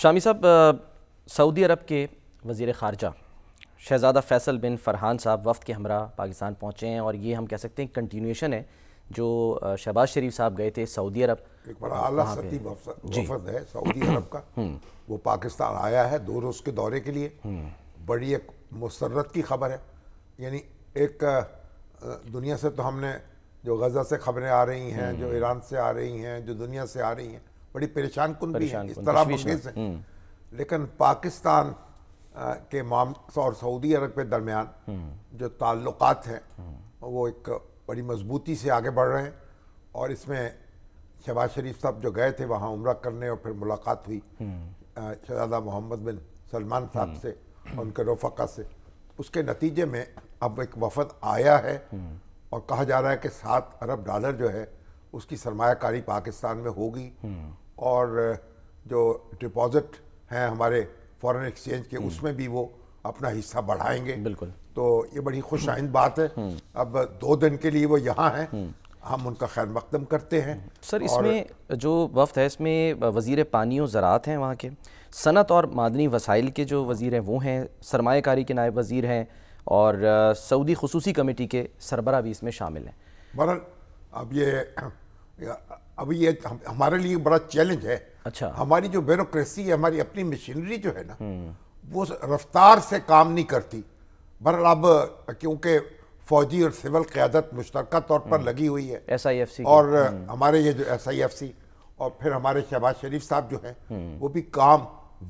شامی صاحب، سعودی عرب کے وزیر خارجہ شہزادہ فیصل بن فرحان صاحب وفد کے ہمراہ پاکستان پہنچے ہیں، اور یہ ہم کہہ سکتے ہیں کنٹینیوشن ہے جو شہباز شریف صاحب گئے تھے سعودی عرب۔ ایک بڑا اعلیٰ سطحی وفد ہے سعودی عرب کا، وہ پاکستان آیا ہے 2 روز کے دورے کے لیے۔ بڑی ایک مسرت کی خبر ہے، یعنی ایک دنیا سے تو ہم نے جو غزہ سے خبریں آ رہی ہیں، جو ایران سے آ رہی ہیں، جو دنیا سے آ رہی ہیں، بڑی پریشان کن بھی ہیں، اس طرح انگیز ہیں، لیکن پاکستان کے اور سعودی عرب کے درمیان جو تعلقات ہیں وہ ایک بڑی مضبوطی سے آگے بڑھ رہے ہیں، اور اس میں شہباز شریف صاحب جو گئے تھے وہاں عمرہ کرنے اور پھر ملاقات ہوئی شہزادہ محمد بن سلمان صاحب سے اور ان کے رفقا سے، اس کے نتیجے میں اب ایک وفد آیا ہے، اور کہا جا رہا ہے کہ $7 ارب جو ہے اس کی سرمایہ کاری پاکستان میں ہوگی، اور جو ڈپازٹ ہیں ہمارے فورن ایکسچینج کے اس میں بھی وہ اپنا حصہ بڑھائیں گے۔ بالکل، تو یہ بڑی خوش آئند بات ہے۔ اب 2 دن کے لیے وہ یہاں ہیں، ہم ان کا خیر مقدم کرتے ہیں۔ سر اس میں جو وفد ہے اس میں وزیر پانی و زراعت ہیں وہاں کے، صنعت اور معدنی وسائل کے جو وزیر ہیں وہ ہیں، سرمایہ کاری کے نائب وزیر ہیں، اور سعودی خصوصی کمیٹی کے سربراہ بھی اس میں شامل ہیں۔ بہرحال اب یہ ہمارے لیے بڑا چیلنج ہے۔ اچھا، ہماری جو بیوروکریسی ہے، ہماری اپنی مشینری جو ہے نا، وہ رفتار سے کام نہیں کرتی۔ بہرحال اب کیونکہ فوجی اور سول قیادت مشترکہ طور پر لگی ہوئی ہے، SIFC اور ہمارے یہ جو SIFC اور پھر ہمارے شہباز شریف صاحب جو ہیں وہ بھی کام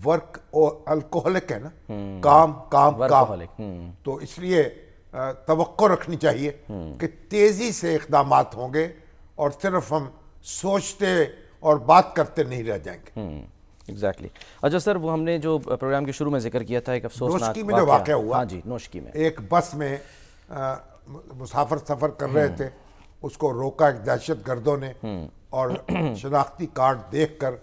ورک اور الکوہلک ہے نا، کام کام کام، تو اس لیے توقع رکھنی چاہیے کہ تیزی سے اقدامات ہوں گے، اور صرف ہم سوچتے اور بات کرتے نہیں رہ جائیں گے۔ ایگزیکٹلی۔ اچھا سر، وہ ہم نے جو پروگرام کے شروع میں ذکر کیا تھا ایک افسوسناک نوشکی میں جو واقعہ ہوا، ہاں جی، نوشکی میں ایک بس میں مسافر سفر کر رہے تھے، اس کو روکا ایک دہشت گردوں نے، اور شناختی کارڈ دیکھ کر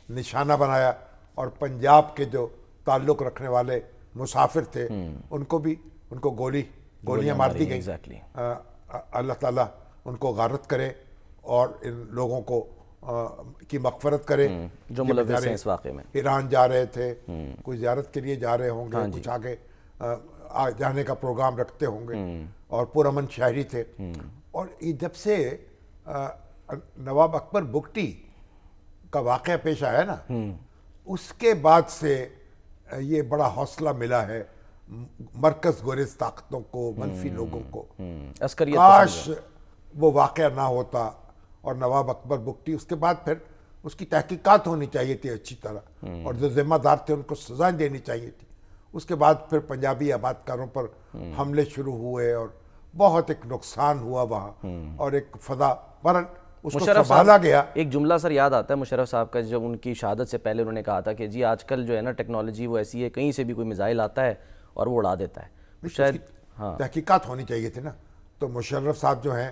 نشانہ بنایا، اور پنجاب کے جو تعلق رکھنے والے مسافر تھے ان کو گولیاں مار دی گئی۔ اللہ تعالیٰ ان کو غارت کرے اور ان لوگوں کو کی مغفرت کرے جو ملوث ہیں اس واقعے میں۔ ایران جا رہے تھے، کوئی زیارت کے لیے جا رہے ہوں گے، کچھ آگے جانے کا پروگرام رکھتے ہوں گے، اور پرامن شہری تھے۔ اور جب سے نواب اکبر بگٹی کا واقعہ پیش آیا نا، اس کے بعد سے یہ بڑا حوصلہ ملا ہے مرکز گریز طاقتوں کو، منفی لوگوں کو۔ کاش وہ واقعہ نہ ہوتا، اور نواب اکبر بگٹی اس کے بعد پھر اس کی تحقیقات ہونی چاہیے تھی اچھی طرح، اور جو ذمہ دار تھے ان کو سزائیں دینی چاہیے تھی۔ اس کے بعد پھر پنجابی آبادکاروں پر حملے شروع ہوئے، اور بہت ایک نقصان ہوا وہاں، اور ایک فضا برن اس کو سنبھالا گیا۔ ایک جملہ سر یاد آتا ہے مشرف صاحب کا، جب ان کی شہادت سے پہلے انہوں نے کہا تھا کہ جی آج کل جو ہے نا ٹیکنالوجی وہ ایسی ہے، کہیں سے بھی کوئی میزائل آتا ہے اور وہ اڑا دیتا ہے۔ شاید تحقیقات ہونی چاہیے تھی نا۔ تو مشرف صاحب جو ہیں،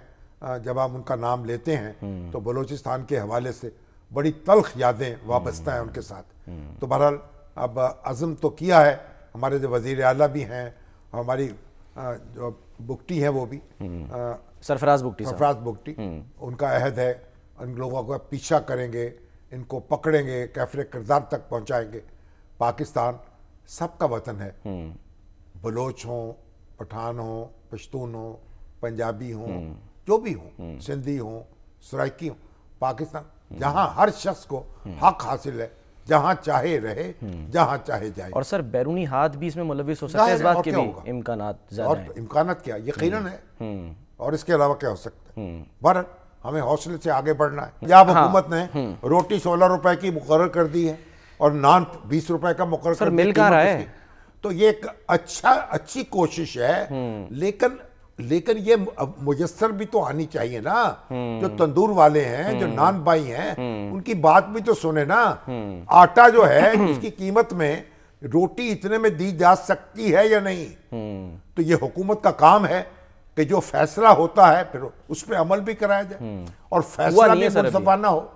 جب ہم ان کا نام لیتے ہیں تو بلوچستان کے حوالے سے بڑی تلخ یادیں وابستہ ہیں ان کے ساتھ۔ تو بہرحال اب عزم تو کیا ہے، ہمارے جو وزیر اعلیٰ بھی ہیں، ہماری جو بگٹی ہیں وہ بھی، سرفراز بگٹی، ان کا عہد ہے ان لوگوں کا پیچھا کریں گے، ان کو پکڑیں گے، کیفر کردار تک پہنچائیں گے۔ پاکستان سب کا وطن ہے، بلوچ ہوں، پٹھان ہوں، پشتون ہوں، پنجابی ہوں، جو بھی ہوں، سندھی ہوں، سرائکی ہوں، پاکستان جہاں ہر شخص کو حق حاصل ہے، جہاں چاہے رہے، جہاں چاہے جائے۔ اور سر بیرونی ہاتھ بھی اس میں ملوث ہو سکتے ہیں، اس بات کے بھی امکانات زیادہ ہیں۔ اور امکانات کیا یقیناً ہے، اور اس کے علاوہ کیا ہو سکتا ہے؟ بہرحال ہمیں حوصلے سے آگے بڑھنا ہے۔ پنجاب حکومت نے روٹی 16 روپے کی مقرر کر دی ہے، اور نان 20 روپے کا مقرر کر دی ہے۔ مل کہاں رہا ہے؟ تو یہ ایک اچھی کوشش ہے، لیکن یہ میسر بھی تو آنی چاہیے نا۔ جو تندور والے ہیں، جو نان بائی ہیں، ان کی بات بھی تو سنے نا۔ آٹا جو ہے اس کی قیمت میں روٹی اتنے میں دی جا سکتی ہے یا نہیں؟ تو یہ حکومت کا کام ہے کہ جو فیصلہ ہوتا ہے پھر اس پہ عمل بھی کرایا جائے، اور فیصلہ بھی منصفانہ ہو۔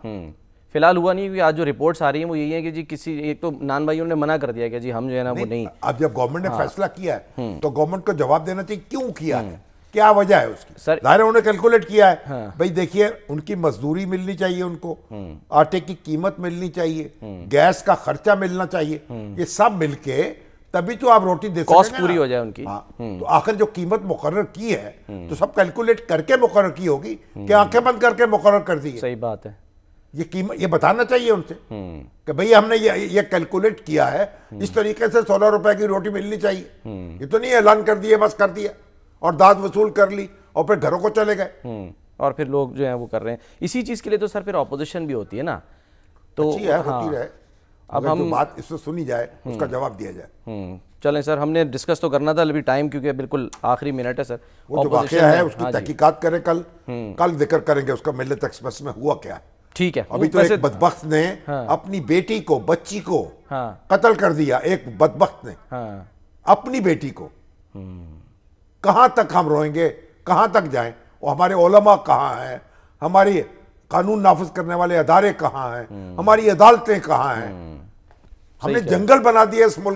فی الحال ہوا نہیں، آج جو رپورٹس آ رہی ہیں وہ یہی ہے کہ جی کسی ایک تو نان بھائیوں نے منع کر دیا کہ جی ہم جو ہے نا وہ نہیں۔ اب جب گورنمنٹ نے فیصلہ کیا ہے تو گورنمنٹ کو جواب دینا چاہیے کیوں کیا ہے، کیا وجہ ہے اس کی؟ سر ظاہر انہوں نے کیلکولیٹ کیا ہے بھئی دیکھیے ان کی مزدوری ملنی چاہیے، ان کو آٹے کی قیمت ملنی چاہیے، گیس کا خرچہ ملنا چاہیے، یہ سب مل کے تبھی تو آپ روٹی دے سکیں گے، کاسٹ پوری ہو جائے ان کی۔ تو آخر جو قیمت مقرر کی ہے تو سب کیلکولیٹ کر کے مقرر کی ہوگی کہ آنکھیں بند کر کے مقرر کر دی ہے؟ صحیح بات ہے۔ یہ قیمت یہ بتانا چاہیے ان سے کہ بھئی ہم نے یہ کیلکولیٹ کیا ہے، اس طریقے سے 16 روپے کی روٹی ملنی چاہیے۔ یہ تو نہیں اعلان کر دیے، بس کر دیا اور داد وصول کر لی اور پھر گھروں کو چلے گئے، اور پھر لوگ جو ہیں وہ کر رہے ہیں۔ اسی چیز کے لیے تو سر پھر اپوزیشن بھی ہوتی ہے نا، تو اچھی ہے، ہوتی رہے، اب ہم بات اس سے سنی جائے، اس کا جواب دیا جائے۔ چلیں سر، ہم نے ڈسکس تو کرنا تھا، ابھی ٹائم کیونکہ بالکل آخری منٹ ہے سر۔ وہ جو واقعہ ہے اس کی تحقیقات کریں، کل ذکر کریں گے اس کا ملت ایکسپریس میں ہوا کیا ہے۔ ٹھیک ہے۔ ابھی تو ایک بدبخت نے اپنی بیٹی کو، بچی کو قتل کر دیا، ایک بدبخت نے اپنی بیٹی کو۔ کہاں تک ہم روئیں گے، کہاں تک جائیں؟ وہ ہمارے علماء کہاں ہیں، ہماری قانون نافذ کرنے والے ادارے کہاں ہیں، ہماری عدالتیں کہاں ہیں؟ ہم نے جنگل بنا دیا اس ملک